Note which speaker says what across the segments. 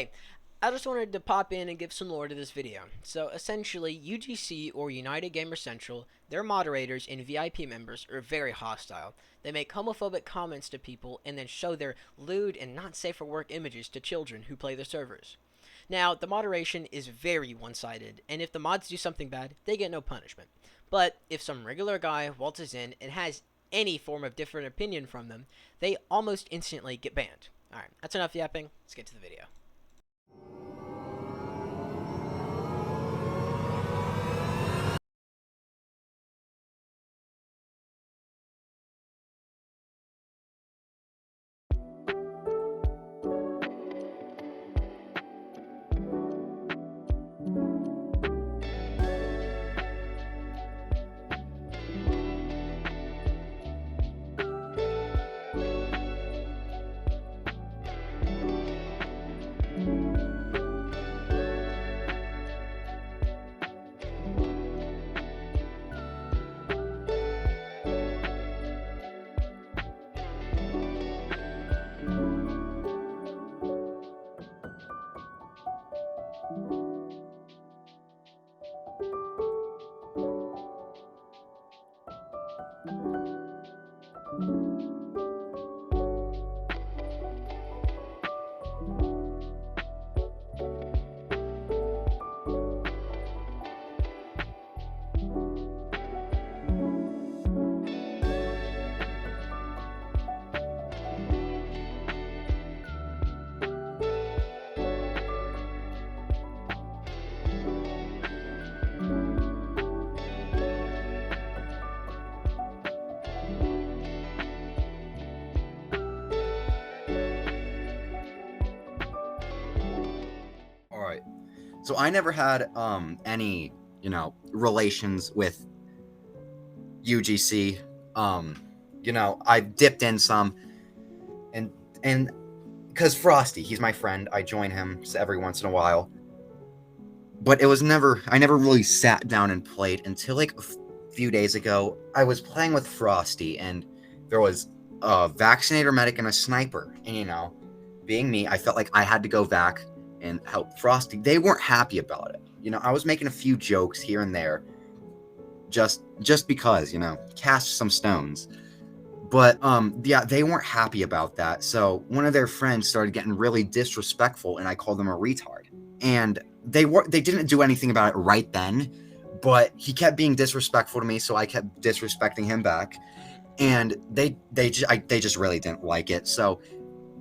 Speaker 1: Hey, I just wanted to pop in and give some lore to this video. So essentially, UGC or United Gamer Central, their moderators and VIP members are very hostile. They make homophobic comments to people and then show their lewd and not safe for work images to children who play their servers. Now, the moderation is very one-sided, and if the mods do something bad, they get no punishment. But if some regular guy waltzes in and has any form of different opinion from them, they almost instantly get banned. Alright, that's enough yapping. Let's get to the video.
Speaker 2: Alright, so I never had any, relations with UGC. I've dipped in some, and because Frosty, he's my friend, I join him every once in a while. But I never really sat down and played until like a few days ago. I was playing with Frosty, and there was a vaccinator medic and a sniper. And being me, I felt like I had to go back and help Frosty. They weren't happy about it. I was making a few jokes here and there, just because, cast some stones. But yeah, they weren't happy about that. So one of their friends started getting really disrespectful, and I called them a retard. And they didn't do anything about it right then, but he kept being disrespectful to me, so I kept disrespecting him back. And they just really didn't like it. So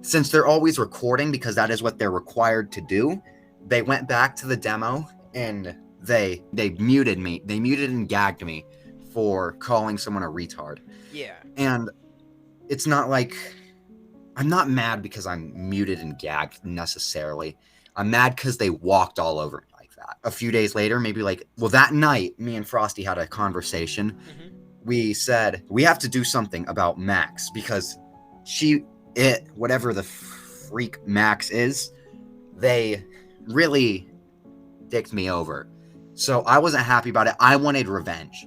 Speaker 2: since they're always recording, because that is what they're required to do, they went back to the demo and they muted me. They muted and gagged me for calling someone a retard.
Speaker 1: Yeah.
Speaker 2: And it's not like I'm not mad because I'm muted and gagged necessarily. I'm mad because they walked all over me like that. A few days later, maybe that night, me and Frosty had a conversation.
Speaker 1: Mm-hmm.
Speaker 2: We said we have to do something about Max because whatever the freak Max is, they really dicked me over. So I wasn't happy about it. I wanted revenge,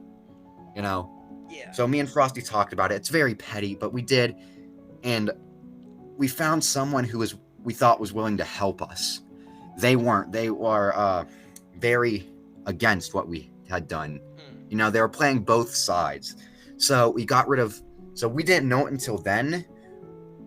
Speaker 1: Yeah.
Speaker 2: So me and Frosty talked about it. It's very petty, but we did. And we found someone who we thought was willing to help us. They weren't. They were very against what we had done. They were playing both sides. So we got rid of... So we didn't know it until then,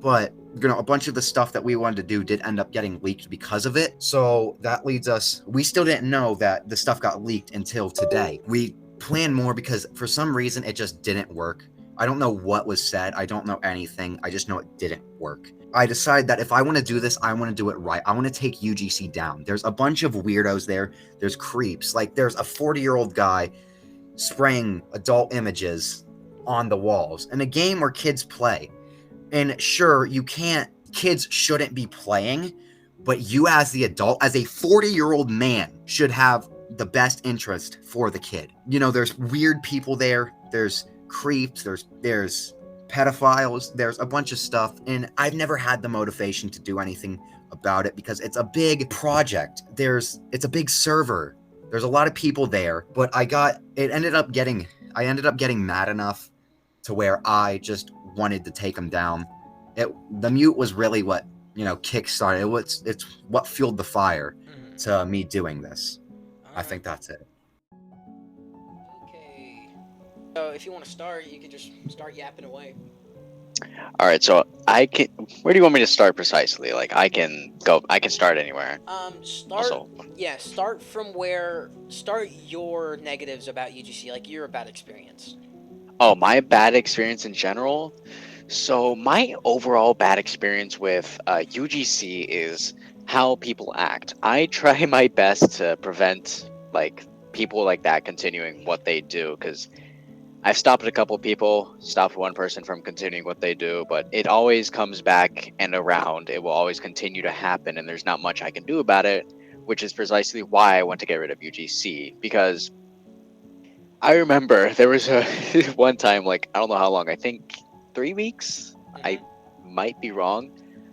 Speaker 2: but a bunch of the stuff that we wanted to do did end up getting leaked because of it. So that leads us... We still didn't know that the stuff got leaked until today. We planned more because for some reason it just didn't work. I don't know what was said. I don't know anything. I just know it didn't work. I decided that if I want to do this, I want to do it right. I want to take UGC down. There's a bunch of weirdos there. There's creeps. There's a 40-year-old guy spraying adult images on the walls in a game where kids play. And sure, kids shouldn't be playing, but you as the adult, as a 40-year-old man, should have the best interest for the kid. There's weird people there. There's creeps. There's pedophiles. There's a bunch of stuff. And I've never had the motivation to do anything about it because it's a big project. It's a big server. There's a lot of people there, but I ended up getting mad enough to where I just wanted to take them down. The mute was really what kickstarted it. It's what fueled the fire
Speaker 1: Mhm.
Speaker 2: to me doing this. I
Speaker 1: Alright.
Speaker 2: think that's it.
Speaker 1: Okay. So if you want to start, you can just start yapping away.
Speaker 3: All right, so I can. Where do you want me to start precisely? Like, I can go. I can start anywhere.
Speaker 1: Start.
Speaker 3: Also,
Speaker 1: Yeah, start from where. Start your negatives about UGC, like your bad experience.
Speaker 3: oh, my bad experience in general. So my overall bad experience with UGC is how people act. I try my best to prevent like people like that continuing what they do, because I've stopped a couple people, stopped one person from continuing what they do, but it always comes back and around. It will always continue to happen, and there's not much I can do about it, which is precisely why I want to get rid of UGC. Because I remember there was a one time, like, I don't know how long, I think 3 weeks? I
Speaker 1: Mhm.
Speaker 3: might be wrong.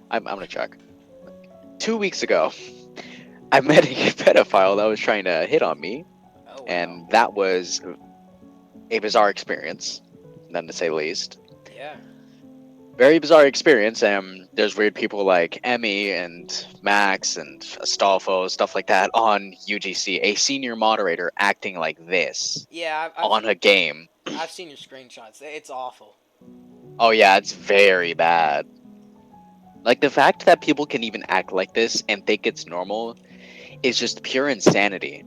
Speaker 3: I'm gonna check. 2 weeks ago, I met a pedophile that was trying to hit on me,
Speaker 1: Oh wow.
Speaker 3: and that was a bizarre experience, none to say the least.
Speaker 1: Yeah.
Speaker 3: Very bizarre experience. There's weird people like Emmy and Max and Astolfo, stuff like that on UGC. A senior moderator acting like this
Speaker 1: Yeah.
Speaker 3: on a game.
Speaker 1: I've seen your screenshots. It's awful.
Speaker 3: Oh yeah, it's very bad. Like, the fact that people can even act like this and think it's normal is just pure insanity.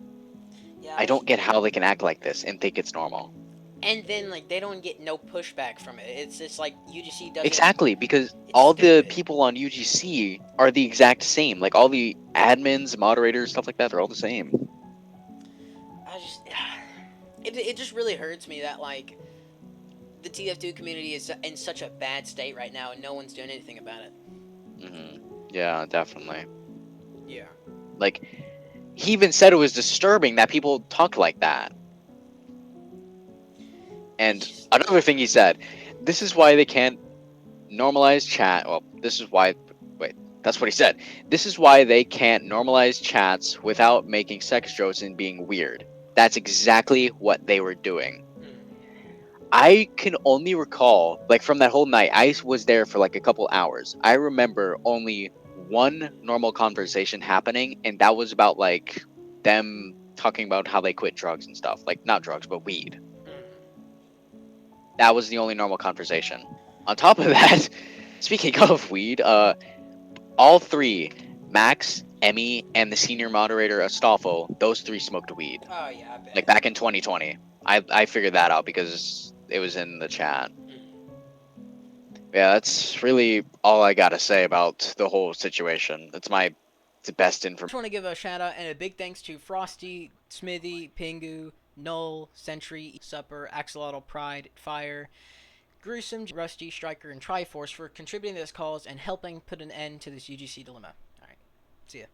Speaker 1: Yeah.
Speaker 3: I don't get how they can act like this and think it's normal.
Speaker 1: And then like they don't get no pushback from it. It's just like UGC does it.
Speaker 3: Exactly, because
Speaker 1: It's
Speaker 3: all the
Speaker 1: stupid.
Speaker 3: people on UGC are the exact same. Like, all the admins, moderators, stuff like that, they're all the same.
Speaker 1: I just. It just really hurts me that like the TF2 community is in such a bad state right now and no one's doing anything about it.
Speaker 3: Yeah, definitely.
Speaker 1: Yeah.
Speaker 3: Like, he even said it was disturbing that people talked like that. And
Speaker 1: Just,
Speaker 3: another thing he said, this is why they can't normalize chat. Well, this is why. Wait, that's what he said. This is why they can't normalize chats without making sex jokes and being weird. That's exactly what they were doing. I can only recall, like, from that whole night, I was there for like a couple hours. I remember only one normal conversation happening, and that was about like them talking about how they quit drugs and stuff. Like, not drugs, but weed. That was the only normal conversation. On top of that, speaking of weed, all three, Max, Emmy, and the senior moderator Astolfo, those three smoked weed.
Speaker 1: Oh yeah, I bet.
Speaker 3: Like, back in 2020. I figured that out because it was in the chat. Yeah, that's really all I gotta say about the whole situation. It's the best
Speaker 1: I
Speaker 3: information.
Speaker 1: just want to give a shout out and a big thanks to Frosty, Smithy, Pingu, Null, Sentry, Supper, Axolotl, Pride, Fire, Gruesome, Rusty, Striker, and Triforce for contributing to this cause and helping put an end to this UGC dilemma. Alright, see ya.